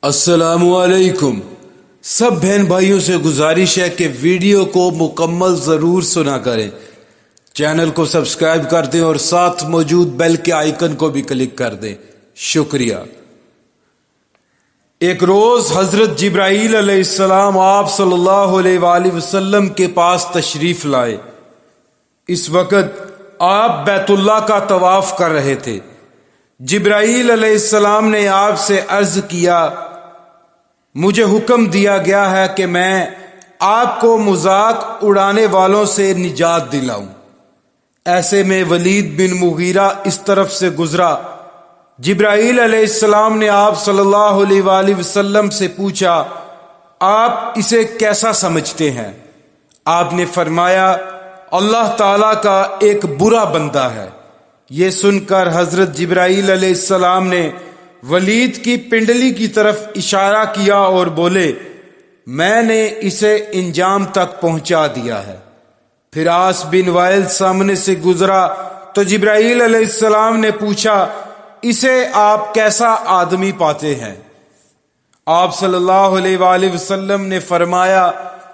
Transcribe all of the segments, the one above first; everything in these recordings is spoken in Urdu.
السلام علیکم۔ سب بہن بھائیوں سے گزارش ہے کہ ویڈیو کو مکمل ضرور سنا کریں، چینل کو سبسکرائب کر دیں اور ساتھ موجود بیل کے آئیکن کو بھی کلک کر دیں۔ شکریہ۔ ایک روز حضرت جبرائیل علیہ السلام آپ صلی اللہ علیہ وآلہ وسلم کے پاس تشریف لائے۔ اس وقت آپ بیت اللہ کا طواف کر رہے تھے۔ جبرائیل علیہ السلام نے آپ سے عرض کیا، مجھے حکم دیا گیا ہے کہ میں آپ کو مذاق اڑانے والوں سے نجات دلاؤں۔ ایسے میں ولید بن مغیرہ اس طرف سے گزرا۔ جبرائیل علیہ السلام نے آپ صلی اللہ علیہ وآلہ وسلم سے پوچھا، آپ اسے کیسا سمجھتے ہیں؟ آپ نے فرمایا، اللہ تعالیٰ کا ایک برا بندہ ہے۔ یہ سن کر حضرت جبرائیل علیہ السلام نے ولید کی پنڈلی کی طرف اشارہ کیا اور بولے، میں نے اسے انجام تک پہنچا دیا ہے۔ پھر عاص بن وائل سامنے سے گزرا تو جبرائیل علیہ السلام نے پوچھا، اسے آپ کیسا آدمی پاتے ہیں؟ آپ صلی اللہ علیہ وآلہ وسلم نے فرمایا،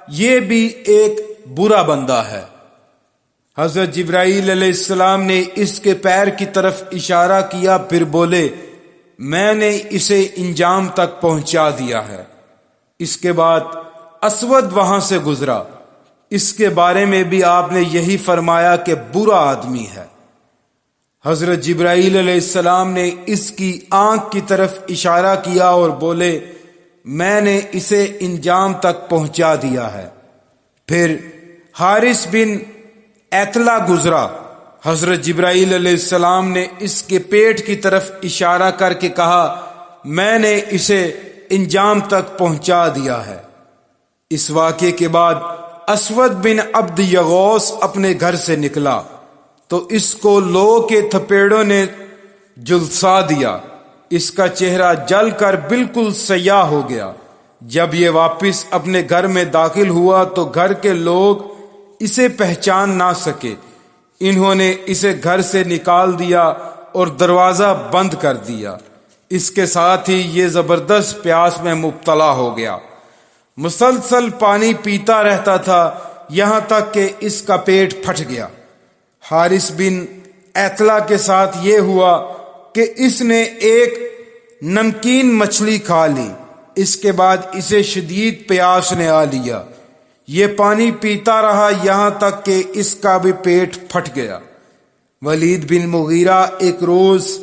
یہ بھی ایک برا بندہ ہے۔ حضرت جبرائیل علیہ السلام نے اس کے پیر کی طرف اشارہ کیا، پھر بولے، میں نے اسے انجام تک پہنچا دیا ہے۔ اس کے بعد اسود وہاں سے گزرا۔ اس کے بارے میں بھی آپ نے یہی فرمایا کہ برا آدمی ہے۔ حضرت جبرائیل علیہ السلام نے اس کی آنکھ کی طرف اشارہ کیا اور بولے، میں نے اسے انجام تک پہنچا دیا ہے۔ پھر حارث بن ایتلا گزرا۔ حضرت جبرائیل علیہ السلام نے اس کے پیٹ کی طرف اشارہ کر کے کہا، میں نے اسے انجام تک پہنچا دیا ہے۔ اس واقعے کے بعد اسود بن عبد یغوث اپنے گھر سے نکلا تو اس کو لو کے تھپیڑوں نے جھلسا دیا۔ اس کا چہرہ جل کر بالکل سیاہ ہو گیا۔ جب یہ واپس اپنے گھر میں داخل ہوا تو گھر کے لوگ اسے پہچان نہ سکے۔ انہوں نے اسے گھر سے نکال دیا اور دروازہ بند کر دیا۔ اس کے ساتھ ہی یہ زبردست پیاس میں مبتلا ہو گیا۔ مسلسل پانی پیتا رہتا تھا، یہاں تک کہ اس کا پیٹ پھٹ گیا۔ حارث بن ایتلا کے ساتھ یہ ہوا کہ اس نے ایک نمکین مچھلی کھا لی۔ اس کے بعد اسے شدید پیاس نے آ لیا۔ یہ پانی پیتا رہا یہاں تک کہ اس کا بھی پیٹ پھٹ گیا۔ ولید بن مغیرہ ایک روز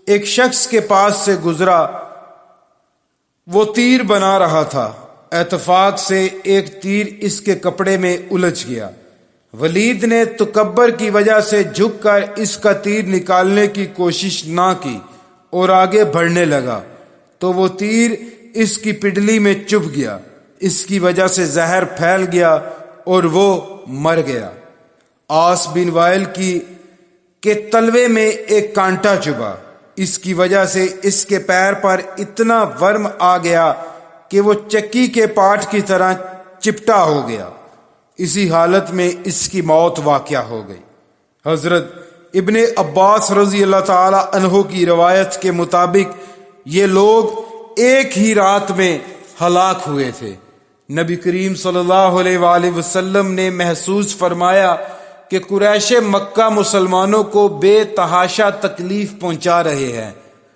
ایک شخص کے پاس سے گزرا۔ وہ تیر بنا رہا تھا۔ اتفاق سے ایک تیر اس کے کپڑے میں الجھ گیا۔ ولید نے تکبر کی وجہ سے جھک کر اس کا تیر نکالنے کی کوشش نہ کی اور آگے بڑھنے لگا تو وہ تیر اس کی پنڈلی میں چبھ گیا۔ اس کی وجہ سے زہر پھیل گیا اور وہ مر گیا۔ عاص بن وائل کے تلوے میں ایک کانٹا چبھا۔ اس کی وجہ سے اس کے پیر پر اتنا ورم آ گیا کہ وہ چکی کے پاٹ کی طرح چپٹا ہو گیا۔ اسی حالت میں اس کی موت واقع ہو گئی۔ حضرت ابن عباس رضی اللہ تعالی عنہ کی روایت کے مطابق یہ لوگ ایک ہی رات میں ہلاک ہوئے تھے۔ نبی کریم صلی اللہ علیہ وآلہ وسلم نے محسوس فرمایا کہ قریش مکہ مسلمانوں کو بے تحاشا تکلیف پہنچا رہے ہیں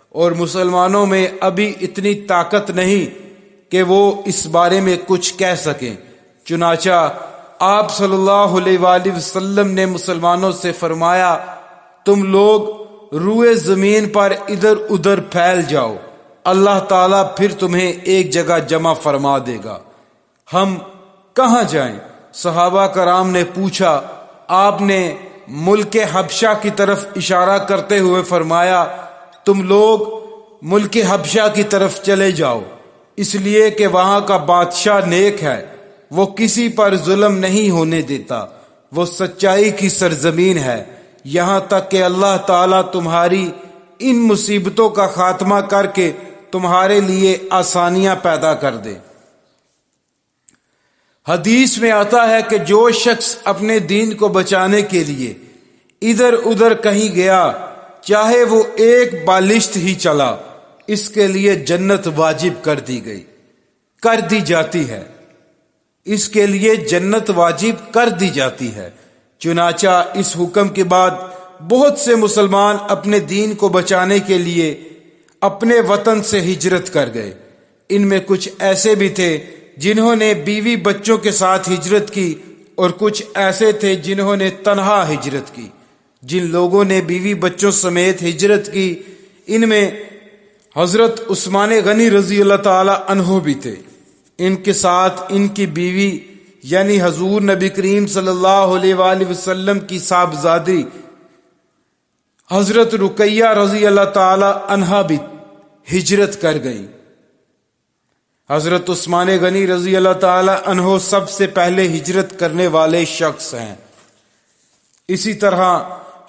اور مسلمانوں میں ابھی اتنی طاقت نہیں کہ وہ اس بارے میں کچھ کہہ سکیں۔ چنانچہ آپ صلی اللہ علیہ وآلہ وسلم نے مسلمانوں سے فرمایا، تم لوگ روئے زمین پر ادھر ادھر پھیل جاؤ، اللہ تعالیٰ پھر تمہیں ایک جگہ جمع فرما دے گا۔ ہم کہاں جائیں؟ صحابہ کرام نے پوچھا۔ آپ نے ملک حبشہ کی طرف اشارہ کرتے ہوئے فرمایا، تم لوگ ملک حبشہ کی طرف چلے جاؤ، اس لیے کہ وہاں کا بادشاہ نیک ہے، وہ کسی پر ظلم نہیں ہونے دیتا، وہ سچائی کی سرزمین ہے، یہاں تک کہ اللہ تعالیٰ تمہاری ان مصیبتوں کا خاتمہ کر کے تمہارے لیے آسانیاں پیدا کر دے۔ حدیث میں آتا ہے کہ جو شخص اپنے دین کو بچانے کے لیے ادھر ادھر کہیں گیا، چاہے وہ ایک بالشت ہی چلا، اس کے لیے جنت واجب کر دی گئی، کر دی جاتی ہے، اس کے لیے جنت واجب کر دی جاتی ہے۔ چنانچہ اس حکم کے بعد بہت سے مسلمان اپنے دین کو بچانے کے لیے اپنے وطن سے ہجرت کر گئے۔ ان میں کچھ ایسے بھی تھے جنہوں نے بیوی بچوں کے ساتھ ہجرت کی، اور کچھ ایسے تھے جنہوں نے تنہا ہجرت کی۔ جن لوگوں نے بیوی بچوں سمیت ہجرت کی، ان میں حضرت عثمان غنی رضی اللہ تعالی عنہ بھی تھے۔ ان کے ساتھ ان کی بیوی یعنی حضور نبی کریم صلی اللہ علیہ وآلہ وسلم کی صاحبزادی حضرت رقیہ رضی اللہ تعالی عنہا بھی ہجرت کر گئی۔ حضرت عثمان غنی رضی اللہ تعالی عنہ سب سے پہلے ہجرت کرنے والے شخص ہیں۔ اسی طرح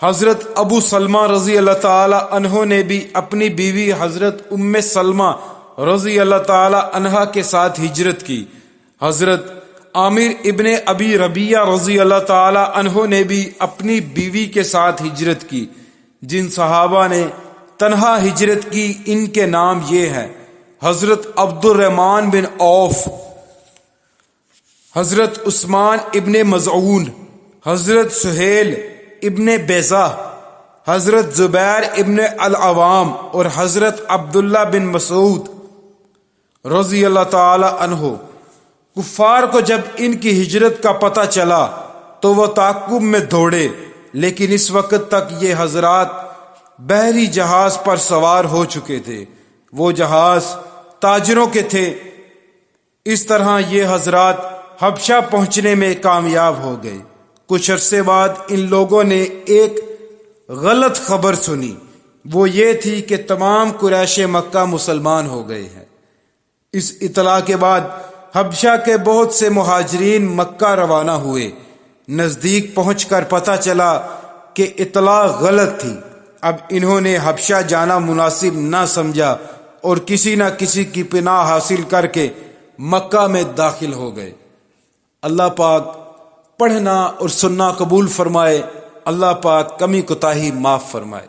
حضرت ابو سلمہ رضی اللہ تعالی عنہ نے بھی اپنی بیوی حضرت ام سلمہ رضی اللہ تعالی عنہا کے ساتھ ہجرت کی۔ حضرت عامر ابن ابی ربیعہ رضی اللہ تعالی عنہ نے بھی اپنی بیوی کے ساتھ ہجرت کی۔ جن صحابہ نے تنہا ہجرت کی، ان کے نام یہ ہیں: حضرت عبد الرحمن بن عوف، حضرت عثمان ابن مظعون، حضرت سہیل ابن بیضہ، حضرت زبیر ابن العوام اور حضرت عبداللہ بن مسعود رضی اللہ تعالی عنہ۔ کفار کو جب ان کی ہجرت کا پتہ چلا تو وہ تعاقب میں دوڑے، لیکن اس وقت تک یہ حضرات بحری جہاز پر سوار ہو چکے تھے۔ وہ جہاز تاجروں کے تھے۔ اس طرح یہ حضرات حبشہ پہنچنے میں کامیاب ہو گئے۔ کچھ عرصے بعد ان لوگوں نے ایک غلط خبر سنی، وہ یہ تھی کہ تمام قریش مکہ مسلمان ہو گئے ہیں۔ اس اطلاع کے بعد حبشہ کے بہت سے مہاجرین مکہ روانہ ہوئے۔ نزدیک پہنچ کر پتہ چلا کہ اطلاع غلط تھی۔ اب انہوں نے حبشہ جانا مناسب نہ سمجھا اور کسی نہ کسی کی پناہ حاصل کر کے مکہ میں داخل ہو گئے۔ اللہ پاک پڑھنا اور سننا قبول فرمائے، اللہ پاک کمی کوتاہی معاف فرمائے۔